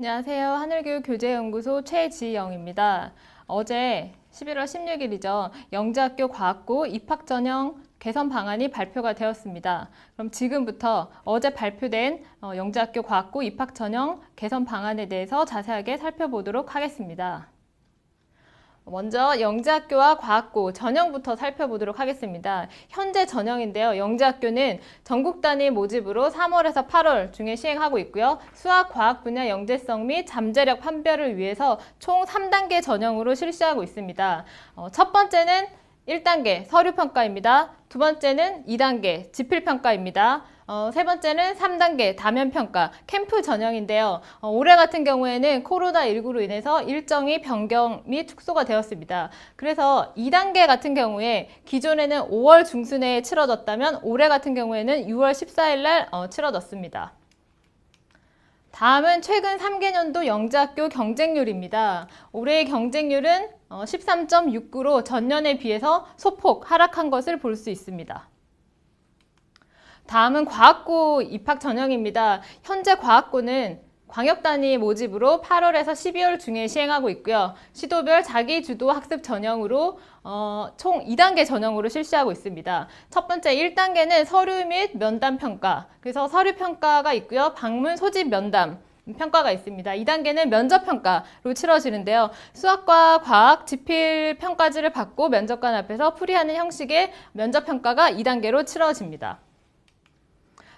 안녕하세요. 하늘교육교재연구소 최지영입니다. 어제 11월 16일이죠. 영재학교 과학고 입학전형 개선 방안이 발표가 되었습니다. 그럼 지금부터 어제 발표된 영재학교 과학고 입학전형 개선 방안에 대해서 자세하게 살펴보도록 하겠습니다. 먼저 영재학교와 과학고 전형부터 살펴보도록 하겠습니다. 현재 전형인데요. 영재학교는 전국 단위 모집으로 3월에서 8월 중에 시행하고 있고요. 수학, 과학 분야 영재성 및 잠재력 판별을 위해서 총 3단계 전형으로 실시하고 있습니다. 첫 번째는 1단계 서류평가입니다. 두 번째는 2단계 지필평가입니다. 세 번째는 3단계 다면평가, 캠프 전형인데요. 올해 같은 경우에는 코로나19로 인해서 일정이 변경 및 축소가 되었습니다. 그래서 2단계 같은 경우에 기존에는 5월 중순에 치러졌다면 올해 같은 경우에는 6월 14일 날 치러졌습니다. 다음은 최근 3개년도 영재학교 경쟁률입니다. 올해의 경쟁률은 13.69로 전년에 비해서 소폭 하락한 것을 볼 수 있습니다. 다음은 과학고 입학 전형입니다. 현재 과학고는 광역단위 모집으로 8월에서 12월 중에 시행하고 있고요. 시도별 자기주도 학습 전형으로 총 2단계 전형으로 실시하고 있습니다. 첫 번째 1단계는 서류 및 면담 평가, 그래서 서류 평가가 있고요. 방문 소집 면담 평가가 있습니다. 2단계는 면접 평가로 치러지는데요. 수학과 과학 지필 평가지를 받고 면접관 앞에서 풀이하는 형식의 면접 평가가 2단계로 치러집니다.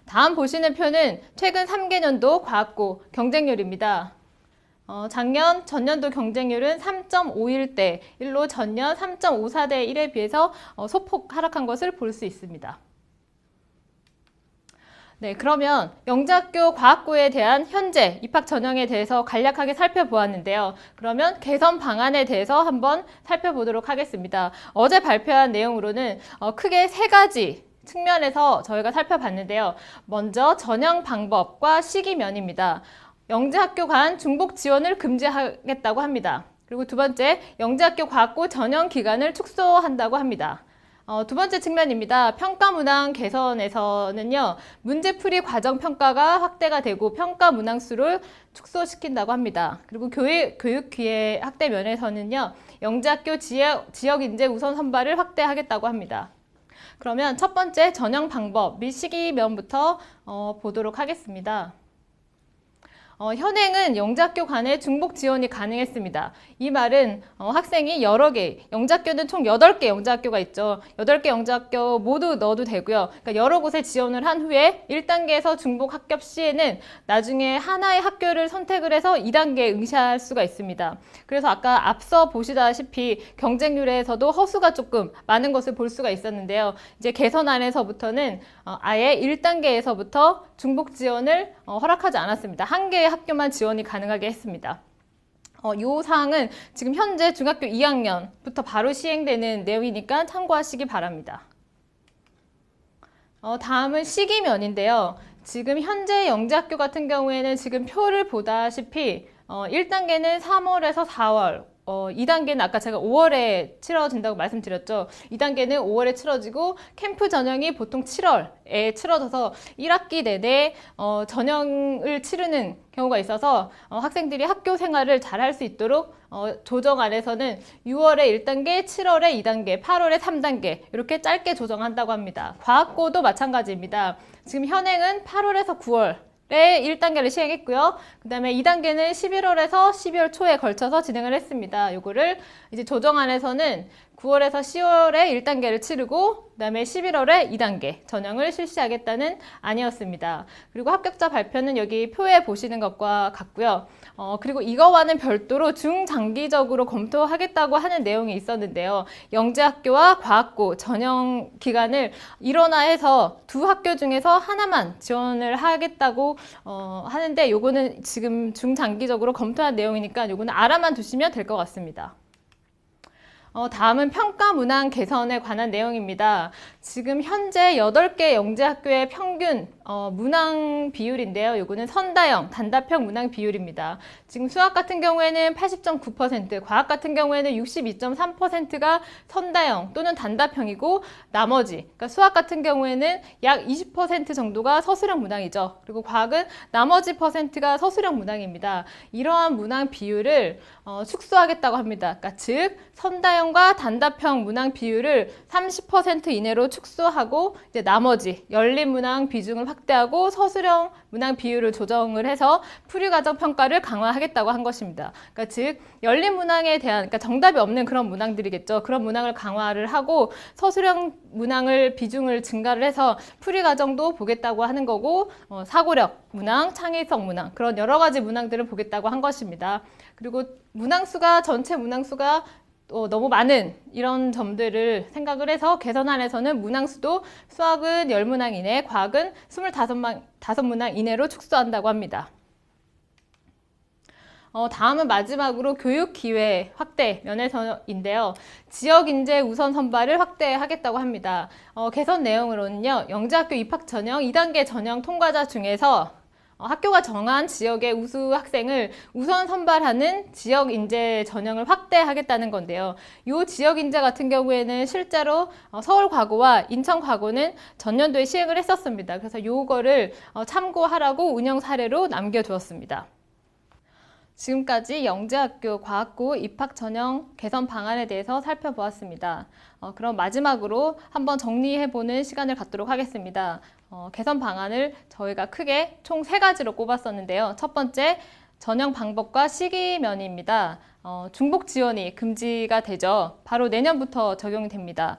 다음 보시는 표는 최근 3개년도 과학고 경쟁률입니다. 전년도 경쟁률은 3.51대 1로 전년 3.54대 1에 비해서 소폭 하락한 것을 볼 수 있습니다. 네, 그러면 영재학교 과학고에 대한 현재 입학 전형에 대해서 간략하게 살펴보았는데요. 그러면 개선 방안에 대해서 한번 살펴보도록 하겠습니다. 어제 발표한 내용으로는 크게 세 가지 측면에서 저희가 살펴봤는데요. 먼저 전형 방법과 시기면입니다. 영재학교 간 중복 지원을 금지하겠다고 합니다. 그리고 두 번째, 영재학교 과학고 전형 기간을 축소한다고 합니다. 두 번째 측면입니다. 평가 문항 개선에서는요, 문제풀이 과정 평가가 확대가 되고 평가 문항 수를 축소시킨다고 합니다. 그리고 교육 기회 확대 면에서는요, 영재학교 지역 인재 우선 선발을 확대하겠다고 합니다. 그러면 첫 번째 전형 방법 및 시기면부터 보도록 하겠습니다. 현행은 영재학교 간에 중복 지원이 가능했습니다. 이 말은 학생이 여러 개, 영재학교는 총 8개 영재학교가 있죠. 8개 영재학교 모두 넣어도 되고요. 그러니까 여러 곳에 지원을 한 후에 1단계에서 중복 합격 시에는 나중에 하나의 학교를 선택을 해서 2단계에 응시할 수가 있습니다. 그래서 아까 앞서 보시다시피 경쟁률에서도 허수가 조금 많은 것을 볼 수가 있었는데요. 이제 개선안에서부터는 아예 1단계에서부터 중복 지원을 허락하지 않았습니다. 한 개의 학교만 지원이 가능하게 했습니다. 이 사항은 지금 현재 중학교 2학년부터 바로 시행되는 내용이니까 참고하시기 바랍니다. 다음은 시기면인데요. 지금 현재 영재학교 같은 경우에는 지금 표를 보다시피 1단계는 3월에서 4월, 2단계는 아까 제가 5월에 치러진다고 말씀드렸죠. 2단계는 5월에 치러지고 캠프 전형이 보통 7월에 치러져서 1학기 내내 전형을 치르는 경우가 있어서 학생들이 학교 생활을 잘 할 수 있도록 조정안에서는 6월에 1단계, 7월에 2단계, 8월에 3단계 이렇게 짧게 조정한다고 합니다. 과학고도 마찬가지입니다. 지금 현행은 8월에서 9월 1단계를 시행했고요. 그 다음에 2단계는 11월에서 12월 초에 걸쳐서 진행을 했습니다. 요거를 이제 조정안에서는 9월에서 10월에 1단계를 치르고 그 다음에 11월에 2단계 전형을 실시하겠다는 안이었습니다. 그리고 합격자 발표는 여기 표에 보시는 것과 같고요. 그리고 이거와는 별도로 중장기적으로 검토하겠다고 하는 내용이 있었는데요. 영재학교와 과학고 전형 기간을 일원화해서 두 학교 중에서 하나만 지원을 하겠다고 하는데 요거는 지금 중장기적으로 검토한 내용이니까 요거는 알아만 두시면 될 것 같습니다. 다음은 평가 문항 개선에 관한 내용입니다. 지금 현재 8개 영재학교의 평균 문항 비율인데요. 이거는 선다형, 단답형 문항 비율입니다. 지금 수학 같은 경우에는 80.9%, 과학 같은 경우에는 62.3%가 선다형 또는 단답형이고 나머지, 그러니까 수학 같은 경우에는 약 20% 정도가 서술형 문항이죠. 그리고 과학은 나머지 퍼센트가 서술형 문항입니다. 이러한 문항 비율을 축소하겠다고 합니다. 그러니까 즉 선다형과 단답형 문항 비율을 30% 이내로 축소하고 이제 나머지 열린 문항 비중을 확대하고 서술형 문항 비율을 조정을 해서 풀이과정 평가를 강화하겠다고 한 것입니다. 그러니까 즉 열린 문항에 대한 그러니까 정답이 없는 그런 문항들이겠죠. 그런 문항을 강화를 하고 서술형 문항을 비중을 증가를 해서 풀이과정도 보겠다고 하는 거고 사고력 문항, 창의성 문항 그런 여러 가지 문항들을 보겠다고 한 것입니다. 그리고 문항수가 전체 문항수가 너무 많은 이런 점들을 생각을 해서 개선안에서는 문항수도 수학은 10문항 이내, 과학은 25문항 이내로 축소한다고 합니다. 다음은 마지막으로 교육기회 확대 면에서인데요. 지역인재 우선 선발을 확대하겠다고 합니다. 개선 내용으로는요. 영재학교 입학 전형 2단계 전형 통과자 중에서 학교가 정한 지역의 우수 학생을 우선 선발하는 지역 인재 전형을 확대하겠다는 건데요. 이 지역 인재 같은 경우에는 실제로 서울 과고와 인천 과고는 전년도에 시행을 했었습니다. 그래서 이거를 참고하라고 운영 사례로 남겨두었습니다. 지금까지 영재학교 과학고 입학 전형 개선 방안에 대해서 살펴보았습니다. 그럼 마지막으로 한번 정리해보는 시간을 갖도록 하겠습니다. 개선 방안을 저희가 크게 총 3가지로 꼽았었는데요. 첫 번째, 전형 방법과 시기 면입니다. 중복 지원이 금지가 되죠. 바로 내년부터 적용이 됩니다.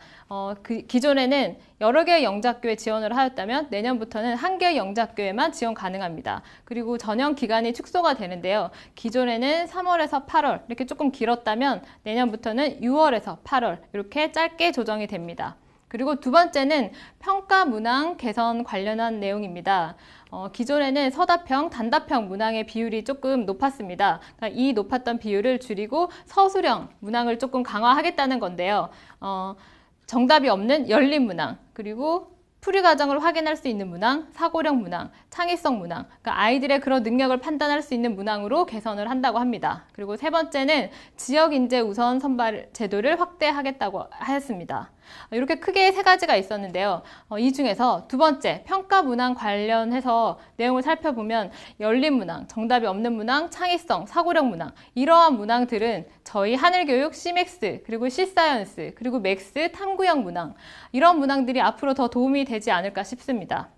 기존에는 여러 개의 영재학교에 지원을 하였다면 내년부터는 한 개의 영재학교에만 지원 가능합니다. 그리고 전형 기간이 축소가 되는데요. 기존에는 3월에서 8월 이렇게 조금 길었다면 내년부터는 6월에서 8월 이렇게 짧게 조정이 됩니다. 그리고 두 번째는 평가 문항 개선 관련한 내용입니다. 기존에는 서답형, 단답형 문항의 비율이 조금 높았습니다. 그러니까 이 높았던 비율을 줄이고 서술형 문항을 조금 강화하겠다는 건데요. 정답이 없는 열린 문항, 그리고 풀이 과정을 확인할 수 있는 문항, 사고력 문항, 창의성 문항, 그러니까 아이들의 그런 능력을 판단할 수 있는 문항으로 개선을 한다고 합니다. 그리고 세 번째는 지역 인재 우선 선발 제도를 확대하겠다고 하였습니다. 이렇게 크게 3가지가 있었는데요. 이 중에서 두 번째, 평가 문항 관련해서 내용을 살펴보면 열린 문항, 정답이 없는 문항, 창의성, 사고력 문항 이러한 문항들은 저희 하늘교육 C맥스, 그리고 C사이언스, 그리고 맥스 탐구형 문항 이런 문항들이 앞으로 더 도움이 되지 않을까 싶습니다.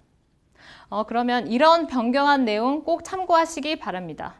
그러면 이런 변경한 내용 꼭 참고하시기 바랍니다.